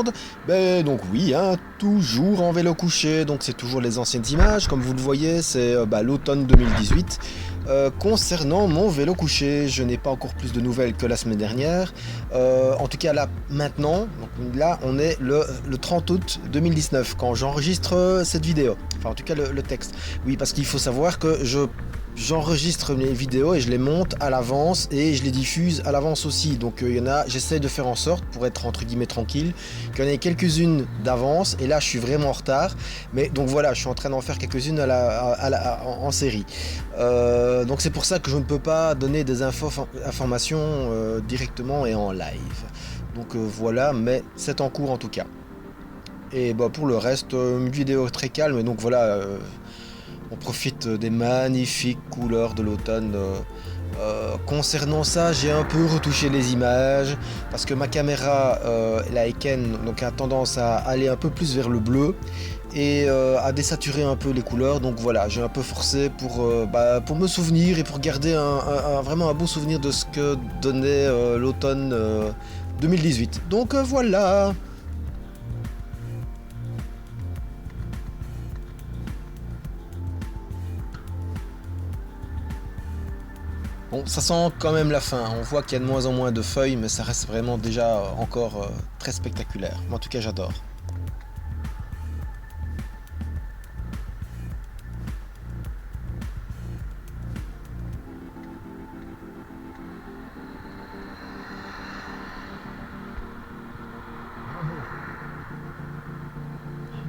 monde. Ben donc oui, hein, toujours en vélo couché, donc c'est toujours les anciennes images, comme vous le voyez, c'est l'automne 2018. Concernant mon vélo couché, je n'ai pas encore plus de nouvelles que la semaine dernière. En tout cas là, maintenant, donc là on est le 30 août 2019 quand j'enregistre cette vidéo. Enfin en tout cas le texte. Oui, parce qu'il faut savoir que j'enregistre mes vidéos et je les monte à l'avance et je les diffuse à l'avance aussi. Donc il y en a, j'essaie de faire en sorte, pour être entre guillemets tranquille, qu'il y en ait quelques-unes d'avance, et là je suis vraiment en retard. Mais donc voilà, je suis en train d'en faire quelques-unes en série. Donc c'est pour ça que je ne peux pas donner des informations directement et en live. Donc voilà, mais c'est en cours en tout cas. Et pour le reste, une vidéo très calme, et donc voilà, on profite des magnifiques couleurs de l'automne. Concernant ça, j'ai un peu retouché les images parce que ma caméra, la Eken, donc a tendance à aller un peu plus vers le bleu et à désaturer un peu les couleurs. Donc voilà, j'ai un peu forcé pour me souvenir et pour garder vraiment un beau souvenir de ce que donnait l'automne 2018. Donc voilà. Bon, ça sent quand même la fin. On voit qu'il y a de moins en moins de feuilles, mais ça reste vraiment déjà encore très spectaculaire. En tout cas, j'adore.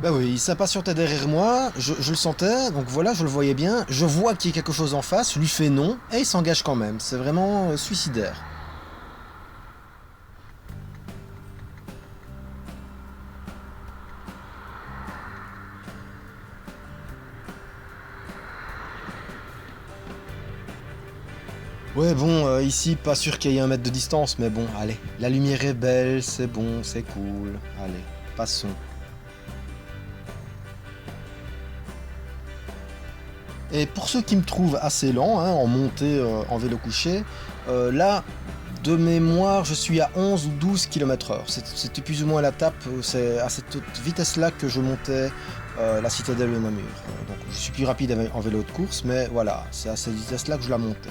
Bah oui, il s'impatientait derrière moi, je le sentais, donc voilà, je le voyais bien. Je vois qu'il y a quelque chose en face, je lui fais non, et il s'engage quand même. C'est vraiment suicidaire. Ouais, bon, ici, pas sûr qu'il y ait 1 mètre de distance, mais bon, allez. La lumière est belle, c'est bon, c'est cool. Allez, passons. Et pour ceux qui me trouvent assez lent, hein, en montée en vélo couché, là, de mémoire, je suis à 11 ou 12 km/h. C'était plus ou moins la tape, c'est à cette vitesse-là que je montais la citadelle de Namur. Donc je suis plus rapide en vélo de course, mais voilà, c'est à cette vitesse-là que je la montais.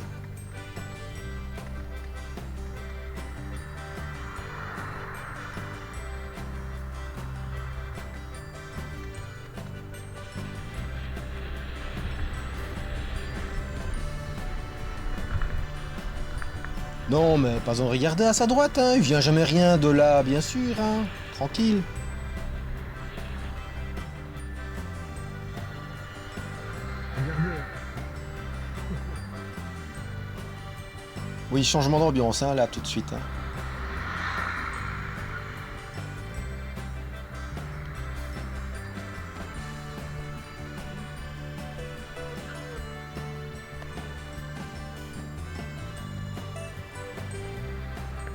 Non, mais pas en regarder à sa droite, hein, il vient jamais rien de là, bien sûr, hein, tranquille. Oui, changement d'ambiance, hein, là, tout de suite. Hein.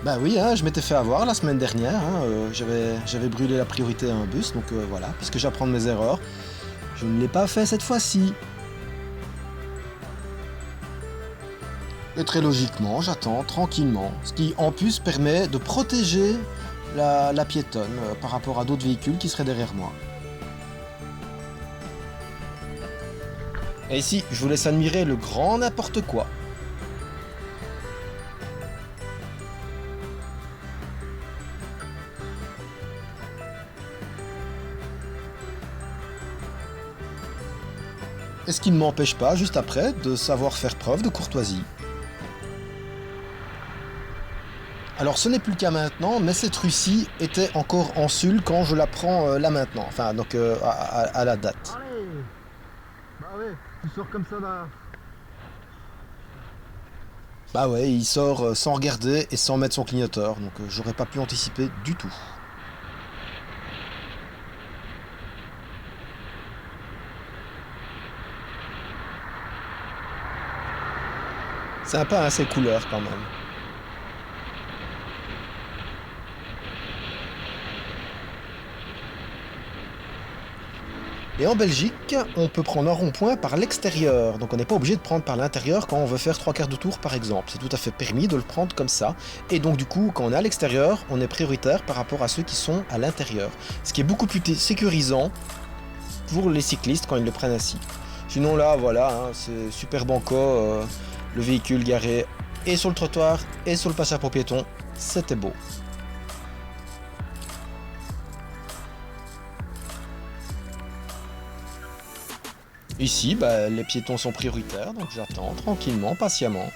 Bah oui, hein, je m'étais fait avoir la semaine dernière, hein, j'avais brûlé la priorité à un bus, donc voilà, puisque j'apprends de mes erreurs, je ne l'ai pas fait cette fois-ci. Et très logiquement, j'attends tranquillement, ce qui en plus permet de protéger la piétonne par rapport à d'autres véhicules qui seraient derrière moi. Et ici, je vous laisse admirer le grand n'importe quoi. Et ce qui ne m'empêche pas, juste après, de savoir faire preuve de courtoisie. Alors ce n'est plus le cas maintenant, mais cette rue-ci était encore en sul quand je la prends là maintenant, enfin donc à la date. Allez. Bah ouais, tu sors comme ça là. Bah ouais, il sort sans regarder et sans mettre son clignoteur, donc j'aurais pas pu anticiper du tout. Sympa hein, ces couleurs quand même. Et en Belgique, on peut prendre un rond-point par l'extérieur, donc on n'est pas obligé de prendre par l'intérieur quand on veut faire 3/4 de tour par exemple. C'est tout à fait permis de le prendre comme ça. Et donc du coup, quand on est à l'extérieur, on est prioritaire par rapport à ceux qui sont à l'intérieur. Ce qui est beaucoup plus sécurisant pour les cyclistes quand ils le prennent ainsi. Sinon là, voilà, hein, c'est super banco, le véhicule garé et sur le trottoir et sur le passage pour piétons, c'était beau. Ici, bah, les piétons sont prioritaires, donc j'attends tranquillement, patiemment.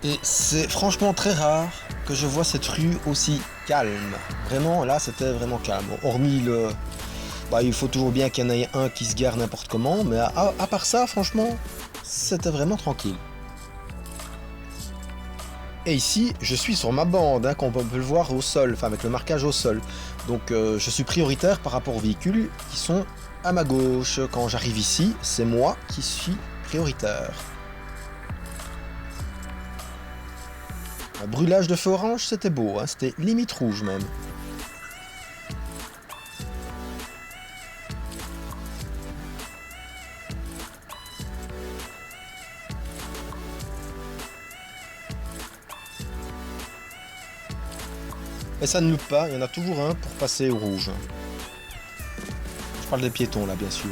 Et c'est franchement très rare que je vois cette rue aussi calme. Vraiment, là, c'était vraiment calme. Hormis le... Bah, il faut toujours bien qu'il y en ait un qui se gare n'importe comment, mais à part ça, franchement, c'était vraiment tranquille. Et ici, je suis sur ma bande, hein, comme on peut le voir au sol, enfin avec le marquage au sol. Donc je suis prioritaire par rapport aux véhicules qui sont à ma gauche. Quand j'arrive ici, c'est moi qui suis prioritaire. Un brûlage de feu orange, c'était beau, hein, c'était limite rouge même. Et ça ne loupe pas, il y en a toujours un pour passer au rouge. Je parle des piétons là, bien sûr.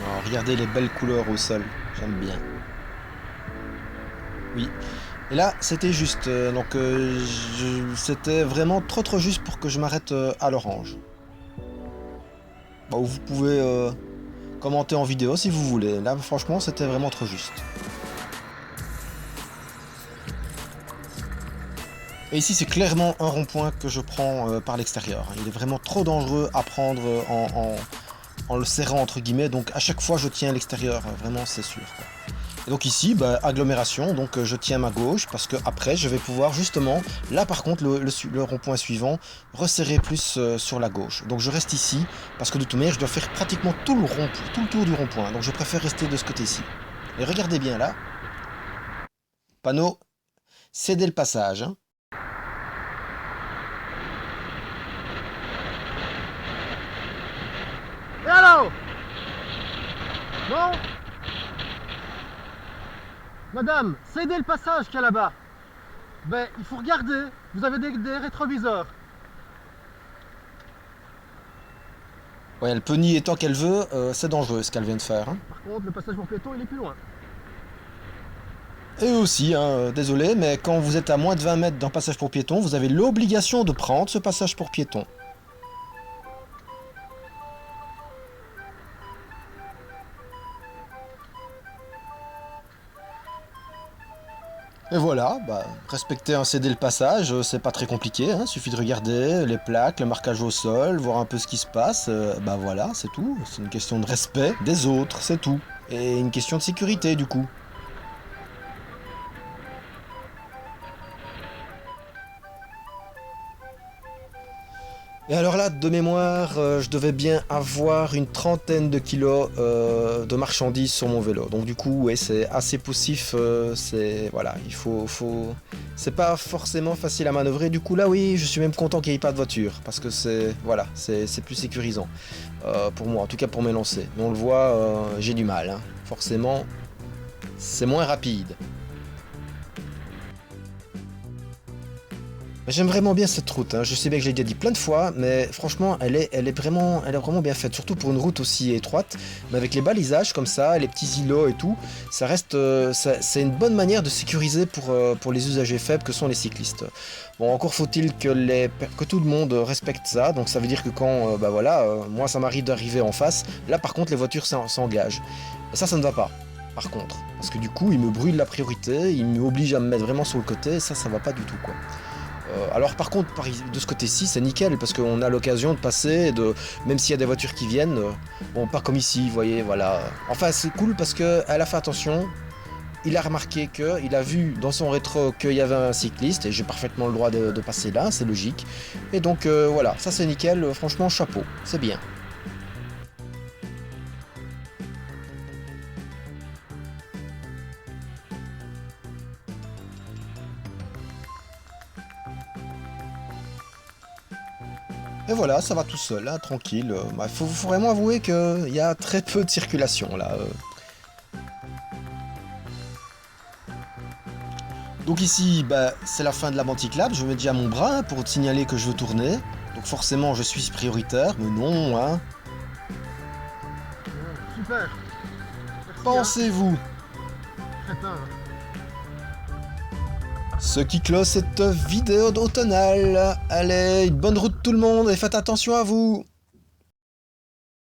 Alors, regardez les belles couleurs au sol, j'aime bien. Oui. Et là, c'était juste, c'était vraiment trop juste pour que je m'arrête à l'orange. Bon, vous pouvez commenter en vidéo si vous voulez. Là, franchement, c'était vraiment trop juste. Et ici, c'est clairement un rond-point que je prends par l'extérieur. Il est vraiment trop dangereux à prendre en le serrant entre guillemets. Donc à chaque fois, je tiens à l'extérieur. Vraiment, c'est sûr, quoi. Et donc ici, bah, agglomération, donc je tiens ma gauche parce que après je vais pouvoir justement, là par contre le rond-point suivant, resserrer plus sur la gauche. Donc je reste ici parce que de toute manière je dois faire pratiquement tout le tour du rond-point. Donc je préfère rester de ce côté-ci. Et regardez bien là, panneau, cédez le passage, hein. Et alors? Non? Madame, cédez le passage qu'il y a là-bas. Ben, il faut regarder. Vous avez des rétroviseurs. Ouais, elle peut nier tant qu'elle veut, c'est dangereux ce qu'elle vient de faire, hein. Par contre, le passage pour piétons, il est plus loin. Et eux aussi, hein, désolé, mais quand vous êtes à moins de 20 mètres d'un passage pour piétons, vous avez l'obligation de prendre ce passage pour piétons. Et voilà, bah, respecter un céder le passage, c'est pas très compliqué, hein, suffit de regarder les plaques, le marquage au sol, voir un peu ce qui se passe, bah voilà, c'est tout. C'est une question de respect des autres, c'est tout. Et une question de sécurité du coup. Et alors là, de mémoire, je devais bien avoir une trentaine de kilos de marchandises sur mon vélo. Donc du coup, ouais, c'est assez poussif. C'est voilà, c'est pas forcément facile à manœuvrer. Du coup là, oui, je suis même content qu'il n'y ait pas de voiture parce que c'est voilà, c'est plus sécurisant pour moi, en tout cas pour mes lancers. Mais on le voit, j'ai du mal, hein. Forcément, c'est moins rapide. J'aime vraiment bien cette route, hein. Je sais bien que je l'ai déjà dit plein de fois, mais franchement, elle est vraiment bien faite, surtout pour une route aussi étroite. Mais avec les balisages comme ça, les petits îlots et tout, ça reste, c'est une bonne manière de sécuriser pour les usagers faibles que sont les cyclistes. Bon, encore faut-il que tout le monde respecte ça, donc ça veut dire que quand, bah voilà, moi ça m'arrive d'arriver en face, là par contre les voitures s'engagent. Et ça ne va pas. par contre. Parce que du coup, il me brûle la priorité, il m'oblige à me mettre vraiment sur le côté, et ça va pas du tout, quoi. Alors par contre, de ce côté-ci, c'est nickel, parce qu'on a l'occasion de passer, même s'il y a des voitures qui viennent, bon, pas comme ici, vous voyez, voilà. Enfin, c'est cool parce qu'elle a fait attention, il a remarqué il a vu dans son rétro qu'il y avait un cycliste, et j'ai parfaitement le droit de passer là, c'est logique. Et donc voilà, ça c'est nickel, franchement, chapeau, c'est bien. Et voilà, ça va tout seul, hein, tranquille. Bah, faut vraiment avouer qu'il y a très peu de circulation là. Donc ici, bah, c'est la fin de la Manticlap, je mets déjà mon bras hein, pour te signaler que je veux tourner. Donc forcément, je suis prioritaire, mais non, hein. Super. Merci, Pensez-vous. Crétin. Ce qui clôt cette vidéo d'automnale. Allez, bonne route tout le monde et faites attention à vous.